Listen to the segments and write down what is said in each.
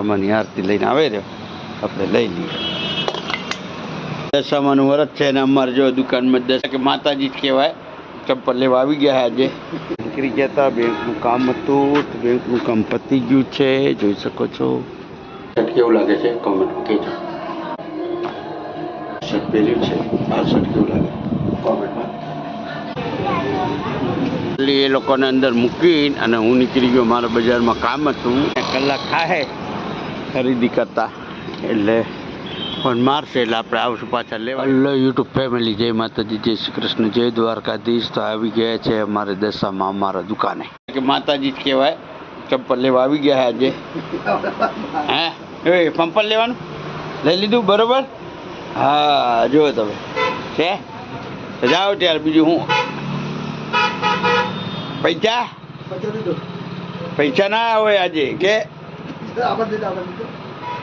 અમારી આરતી લઈને આવે રહ્યો આપણે લઈ લઈએ. દશામાનું વ્રત છે ને અમારે જો દુકાનમાં કે માતાજી જ કહેવાય. ચંપલ લેવા આવી ગયા આજે. નીકળી ગયા હતા, બેંકનું કામ હતું, બેંકનું કામ પતી ગયું છે, જોઈ શકો છો. કેવું લાગે છે કોમેન્ટ કહેજો. શર્ટ પહેર્યું છે, આ શર્ટ કેવું લાગે કોમેન્ટમાં. એ લોકોને અંદર મૂકીને અને હું નીકળી ગયો, મારા બજારમાં કામ હતું. કલાક થાય ખરીદી કરતા એટલે ફોન મારશે એટલે આપણે આવશું પાછા લેવા. હેલો યુટ્યુબ ફેમિલી, જય માતાજી, જય શ્રી કૃષ્ણ, જય દ્વારકાધીશ. તો આવી ગયા છે અમારે દશામાં અમારા દુકાને કે માતાજી જ કહેવાય. ચંપલ લેવા આવી ગયા આજે. હે એ ચંપલ લેવાનું લઈ લીધું બરોબર. હા જો તમે છે જાઓ ત્યારે બીજું હું પૈસા ના હોય આજે કે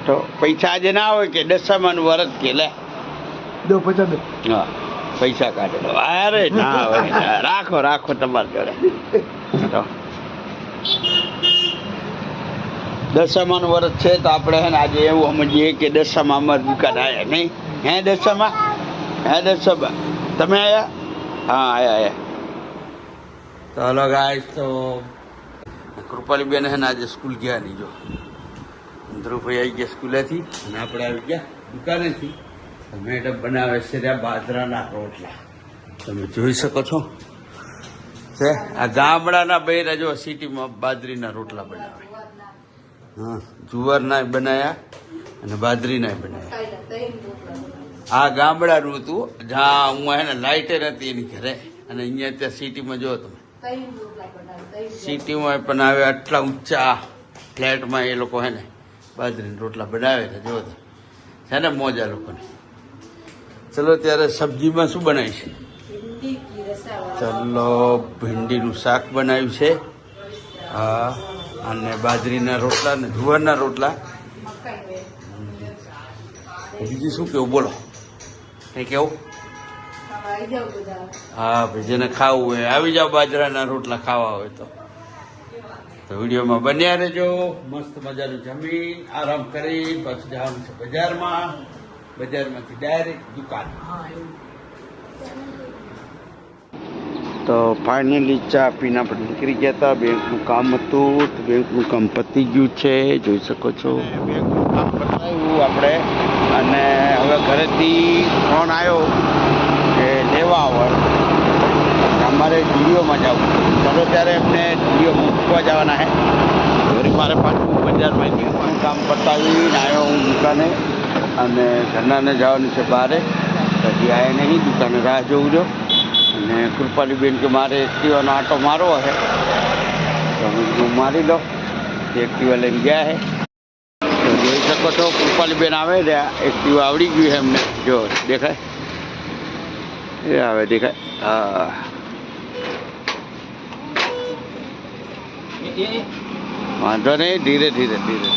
તો પૈસા આજે ના હોય કે દશામાનું વ્રત કે લે હા પૈસા કાઢે લો. અરે ના હોય, રાખો રાખો તમારી જોડે. તો દશામાનું વ્રત છે તો આપણે હે ને આજે એવું સમજીએ કે દશામાં અમારી દુકાન આવ્યા નહીં. હે દશામાં, હે દશામાં તમે આવ્યા? હા આવ્યા. તો હલો ગાઈસ, તો કૃપાલીબેન હે ને આજે સ્કૂલ ગયા નહીં. જો ધ્રુવભાઈ આવી ગયા સ્કૂલેથી અને આપણે આવી ગયા દુકાનેથી. મેડમ બનાવે છે ત્યાં બાજરાના રોટલા, તમે જોઈ શકો છો. છે આ ગામડાના બૈરા જો સિટીમાં બાજરીના રોટલા બનાવે. હા જુવારના બનાવ્યા અને બાજરીના બનાવ્યા. આ ગામડાનું હતું જ્યાં હું હે ને લાઇટે નથી એની ઘરે, અને અહીંયા ત્યાં સિટીમાં જો તમે સિટીમાં પણ આવે આટલા ઊંચા ફ્લેટમાં એ લોકો હે ને બાજરીના રોટલા બનાવે છે. જો છે ને મોજા લોકોને. ચલો ત્યારે સબ્જીમાં શું બનાવ્યું છે? ચલો ભીંડીનું શાક બનાવ્યું છે. હા અને બાજરીના રોટલા ને જુવારના રોટલા. બીજું શું કેવું બોલો, કઈ કેવું? હા ભાઈ જેને ખાવું હોય આવી જાઓ, બાજરાના રોટલા ખાવા હોય તો વિડીયોમાં બન્યા રહેજો. મસ્ત મજાનું જમીન આરામ કરી પછી જવાનું છે બજારમાં, બજારમાંથી ડાયરેક્ટ દુકાન. તો ફાઇનલી ચા પીને આપણે નીકળી ગયા હતા. બેંકનું કામ હતું તો બેંકનું કામ પતી ગયું છે, જોઈ શકો છો. બેંકનું કામ પતાવ્યું આપણે અને હવે ઘરેથી ફોન આવ્યો કે લેવા આવો, અમારે જુડિયોમાં જવું. ચલો ત્યારે એમને જુડિયો મૂકવા જવાના છે. વળી મારે પાછું બજારમાં બેંકનું કામ પતાવીને આવ્યો હું દુકાને, અને ઘરનાને જવાનું છે બહારે. પછી આવ્યા નહીં, દુકાને રાહ જોઉં છો. અને કૃપાલીબેન કે મારે એક્ટિવાનો આટો મારવો છે તો હું મારી લો. એક્ટિવા લઈને ગયા છે તો જોઈ શકો છો. કૃપાલીબેન આવે રહ્યા, એક્ટિવા આવડી ગયું છે એમને. જો દેખાય એ આવે દેખાય. હા વાંધો નહીં, ધીરે ધીરે ધીરે.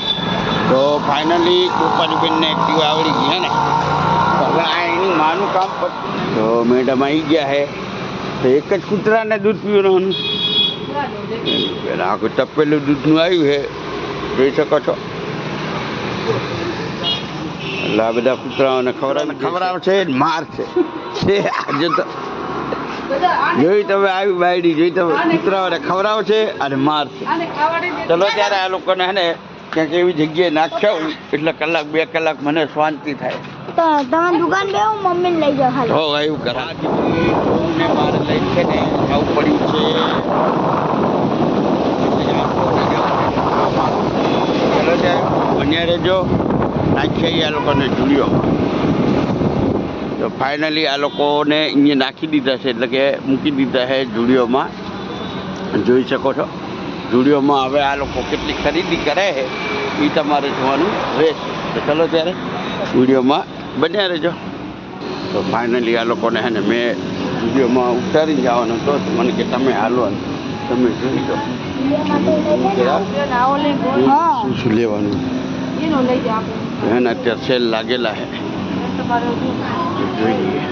તો ફાઇનલી કૃપાલીબેનને એક્ટિવા આવડી ગઈ હે ને. હવે આ એનું માનું કામ પડતું. તો મેડમ આવી ગયા છે. તો એક જ કૂતરાને દૂધ પીવાનું, આખું તપેલું દૂધનું આવ્યું છે, જોઈ શકો છો. એટલે આ બધા કૂતરાઓને ખવડાવશે માર છે. આજે તો જોઈ તમે આવી બાયડી જોઈ તમે કૂતરાઓને ખવડાવશે અને માર છે. ચલો ત્યારે આ લોકોને હે ને ક્યાંક એવી જગ્યાએ નાખ્યા એટલે કલાક બે કલાક મને શાંતિ થાય. તમારી દુકાન બે હું મમ્મીને લઈ જાઉં. હાલ હો એવું કરા મારે લઈ છે ને જવું પડ્યું છે. ચલો ત્યારે બન્યા રહેજો. નાખીએ આ લોકોને જુડિયોમાં. તો ફાઇનલી આ લોકોને અહીંયા નાખી દીધા છે, એટલે કે મૂકી દીધા છે જુડિયોમાં. જોઈ શકો છો જુડિયોમાં. હવે આ લોકો કેટલી ખરીદી કરે છે એ તમારે જોવાનું રહેશે. તો ચલો ત્યારે વિડીયોમાં બન્યા રહેજો. તો ફાઇનલી આ લોકોને હે ને મેં વિડીયોમાં ઉતારી જવાનો હતો, મને કે તમે હાલો તમે જોઈ લો શું શું લેવાનું હે ને. અત્યારે સેલ લાગેલા છે, જોઈ લઈએ.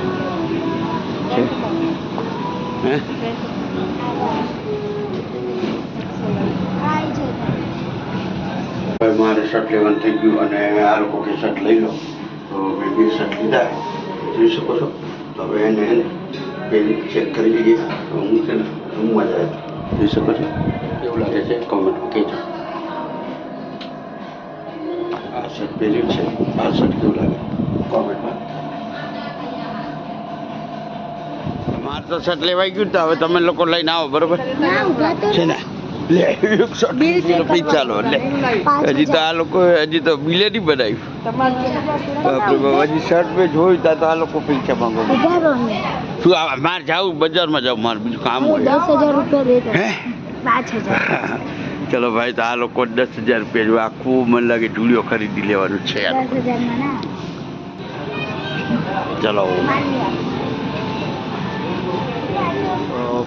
હે હવે મારે શર્ટ લેવાનું થઈ ગયું અને આ લોકો કે શર્ટ લઈ લો તો મેં બી શર્ટ લીધા જોઈ શકો છો. તો હવે એને પહેલી ચેક કરી લઈએ તો હું છે ને હું મજા આવે જોઈ શકો છો એવું લાગે છે કોમેન્ટમાં કહેજો. આ શર્ટ પહેર્યું છે આ શર્ટ કેવું લાગે કોમેન્ટમાં. મારે તો શર્ટ લેવાઈ ગયું તો હવે તમે લોકો લઈને આવો બરોબર ના ઉભા તો છે ને લે એક શર્ટ પી ચાલો લે હજી તો આ લોકો હજી તો બિલે નહીં બનાવ્યું બાપરે બાપ હજી શર્ટ મેં જોયું તા તો આ લોકો પૈસા માંગો હજારો ને શું મારે જાવું બજારમાં જાઉં મારે બીજું કામ હોય 10,000 રૂપિયા દેતો હે 5,000 ચલો ભાઈ તો આ લોકો 10,000 રૂપિયા જેવું આખું મને લાગે ઢૂળિયો ખરીદી લેવાનું છે આ લોકો. 10,000 માં ના ચલો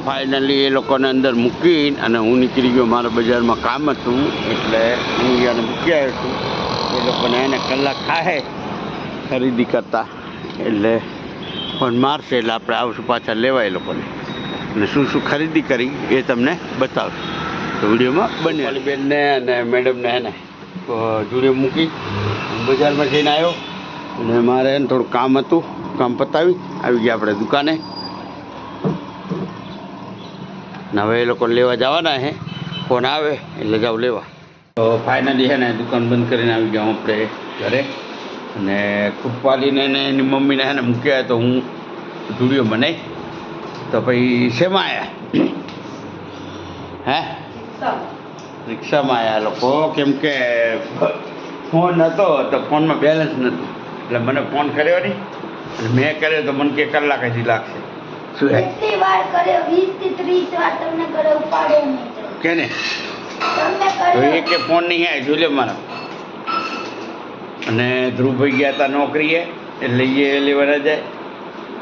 ફાઇનલી એ લોકોને અંદર મૂકીને અને હું નીકળી ગયો મારા બજારમાં કામ હતું એટલે હું એને મૂકી આવ્યો છું. એ લોકોને એને કલાક થાય ખરીદી કરતા એટલે પણ મારશે એટલે આપણે આવશું પાછા લેવા એ લોકોને અને શું શું ખરીદી કરી એ તમને બતાવશું તો વિડીયોમાં બને. બેનને અને મેડમને હે ને જોડે મૂકી બજારમાં જઈને આવ્યો અને મારે એને થોડું કામ હતું કામ પતાવી આવી ગયા આપણે દુકાને. ને હવે એ લોકો લેવા જવાના હે ફોન આવે એટલે જાવ લેવા. તો ફાઇનલી છે ને દુકાન બંધ કરીને આવી ગયા આપણે ઘરે અને કૃપાલીને ને એની મમ્મીને છે ને મૂક્યા તો હું જુડિયો બનાવી તો પછી શેમાં આવ્યા હે રિક્ષામાં આવ્યા લોકો કેમ કે ફોન હતો તો ફોનમાં બેલેન્સ નહોતું એટલે મને ફોન કર્યો નહીં અને મેં કર્યો તો મને કે કલાક હજી લાગશે. શું હે કેટલી વાર કર્યો 20 થી 30 વાર તમને કર્યો ઉપાડ્યો નહીં કેને તમને તો કર્યો એ કે ફોન નહીં આવે જોઈ લે મારા. અને ધ્રુવભાઈ ગયા હતા નોકરીએ એટલે એ લેવાના જાય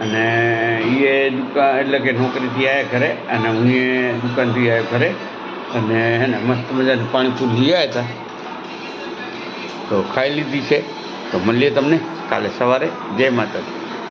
અને એ દુકાન એટલે કે નોકરીથી આવ્યા ઘરે અને હું એ દુકાનથી આવ્યા ઘરે અને હે ને મસ્ત મજાનું પાણીપુરી લઈ આવ્યા હતા તો ખાઈ લીધી છે. તો મળીએ તમને કાલે સવારે. જય માતાજી.